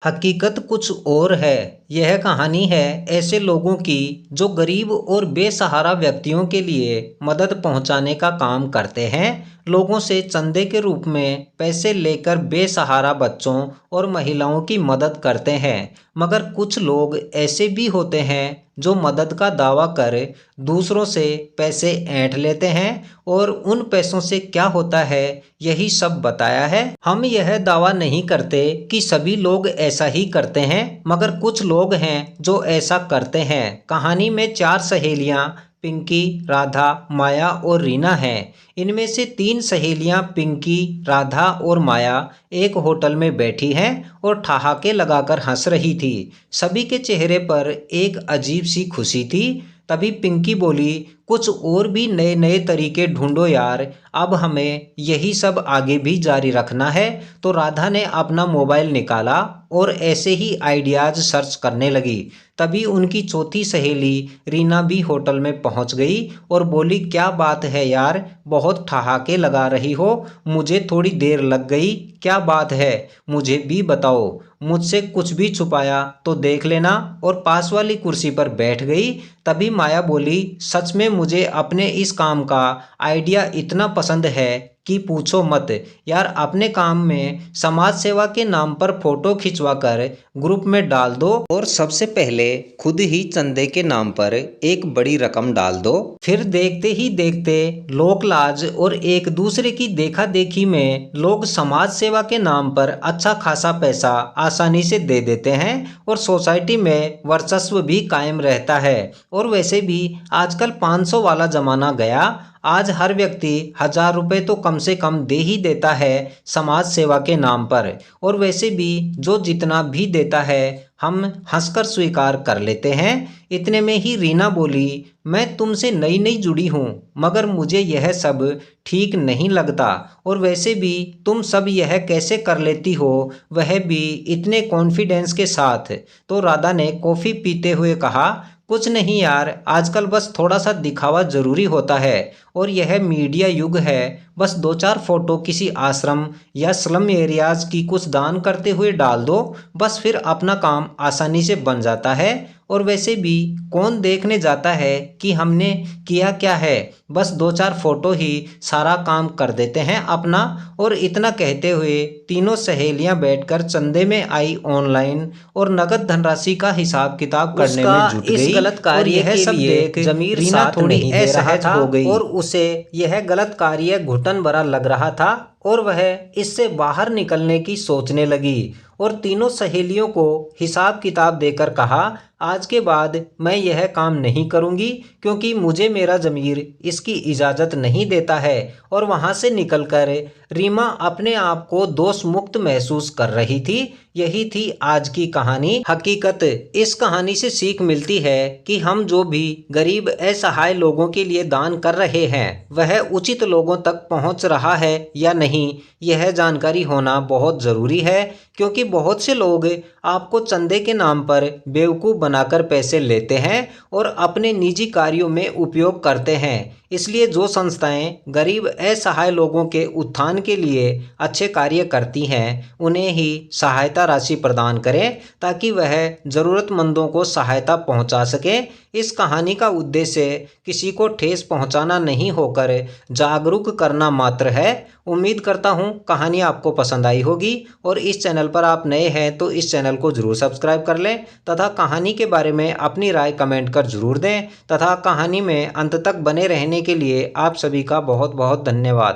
हकीकत कुछ और है। यह कहानी है ऐसे लोगों की जो गरीब और बेसहारा व्यक्तियों के लिए मदद पहुंचाने का काम करते हैं। लोगों से चंदे के रूप में पैसे लेकर बेसहारा बच्चों और महिलाओं की मदद करते हैं। मगर कुछ लोग ऐसे भी होते हैं जो मदद का दावा कर दूसरों से पैसे ऐंठ लेते हैं और उन पैसों से क्या होता है यही सब बताया है। हम यह दावा नहीं करते कि सभी लोग ऐसा ही करते हैं, मगर कुछ लोग हैं जो ऐसा करते हैं। कहानी में 4 सहेलियां पिंकी, राधा, माया और रीना हैं। इनमें से 3 सहेलियां पिंकी, राधा और माया एक होटल में बैठी हैं और ठहाके लगाकर हंस रही थी। सभी के चेहरे पर एक अजीब सी खुशी थी। तभी पिंकी बोली, कुछ और भी नए नए तरीके ढूंढो यार, अब हमें यही सब आगे भी जारी रखना है। तो राधा ने अपना मोबाइल निकाला और ऐसे ही आइडियाज सर्च करने लगी। तभी उनकी चौथी सहेली रीना भी होटल में पहुंच गई और बोली, क्या बात है यार, बहुत ठहाके लगा रही हो, मुझे थोड़ी देर लग गई, क्या बात है मुझे भी बताओ। मुझसे कुछ भी छुपाया तो देख लेना, और पास वाली कुर्सी पर बैठ गई। तभी माया बोली, सच में मुझे अपने इस काम का आइडिया इतना पसंद है कि पूछो मत यार। अपने काम में समाज सेवा के नाम पर फोटो खिंचवाकर ग्रुप में डाल दो और सबसे पहले खुद ही चंदे के नाम पर एक बड़ी रकम डाल दो। फिर देखते ही देखते लोक लाज और एक दूसरे की देखा देखी में लोग समाज सेवा के नाम पर अच्छा खासा पैसा आसानी से दे देते हैं और सोसाइटी में वर्चस्व भी कायम रहता है। और वैसे भी आजकल 500 वाला जमाना गया। आज हर व्यक्ति 1000 रुपये तो कम से कम दे ही देता है समाज सेवा के नाम पर। और वैसे भी जो जितना भी देता है हम हंसकर स्वीकार कर लेते हैं। इतने में ही रीना बोली, मैं तुमसे नई नई जुड़ी हूँ, मगर मुझे यह सब ठीक नहीं लगता। और वैसे भी तुम सब यह कैसे कर लेती हो, वह भी इतने कॉन्फिडेंस के साथ। तो राधा ने कॉफ़ी पीते हुए कहा, कुछ नहीं यार, आजकल बस थोड़ा सा दिखावा जरूरी होता है और यह मीडिया युग है। बस 2-4 फोटो किसी आश्रम या स्लम एरियाज की कुछ दान करते हुए डाल दो, बस फिर अपना काम आसानी से बन जाता है। और वैसे भी कौन देखने जाता है कि हमने किया क्या है, बस 2-4 फोटो ही सारा काम कर देते हैं अपना। और इतना कहते हुए तीनों सहेलियां बैठकर चंदे में आई ऑनलाइन और नगद धनराशि का हिसाब किताब करने में जुट गई। गलत कार्य यह सब देख जमीर रीना थोड़ी असहज हो गई और उसे यह गलत कार्य घुटन भरा लग रहा था और वह इससे बाहर निकलने की सोचने लगी। और तीनों सहेलियों को हिसाब किताब देकर कहा, आज के बाद मैं यह काम नहीं करूंगी क्योंकि मुझे मेरा ज़मीर इसकी इजाज़त नहीं देता है। और वहां से निकलकर रीमा अपने आप को दोष मुक्त महसूस कर रही थी। यही थी आज की कहानी। हकीकत इस कहानी से सीख मिलती है कि हम जो भी गरीब असहाय लोगों के लिए दान कर रहे हैं वह उचित लोगों तक पहुंच रहा है या नहीं, यह जानकारी होना बहुत ज़रूरी है। क्योंकि बहुत से लोग आपको चंदे के नाम पर बेवकूफ़ बनाकर पैसे लेते हैं और अपने निजी कार्यों में उपयोग करते हैं। इसलिए जो संस्थाएं गरीब असहाय लोगों के उत्थान के लिए अच्छे कार्य करती हैं उन्हें ही सहायता राशि प्रदान करें ताकि वह ज़रूरतमंदों को सहायता पहुंचा सकें। इस कहानी का उद्देश्य किसी को ठेस पहुंचाना नहीं होकर जागरूक करना मात्र है। उम्मीद करता हूं कहानी आपको पसंद आई होगी और इस चैनल पर आप नए हैं तो इस चैनल को ज़रूर सब्सक्राइब कर लें तथा कहानी के बारे में अपनी राय कमेंट कर ज़रूर दें तथा कहानी में अंत तक बने रहने के लिए आप सभी का बहुत बहुत धन्यवाद।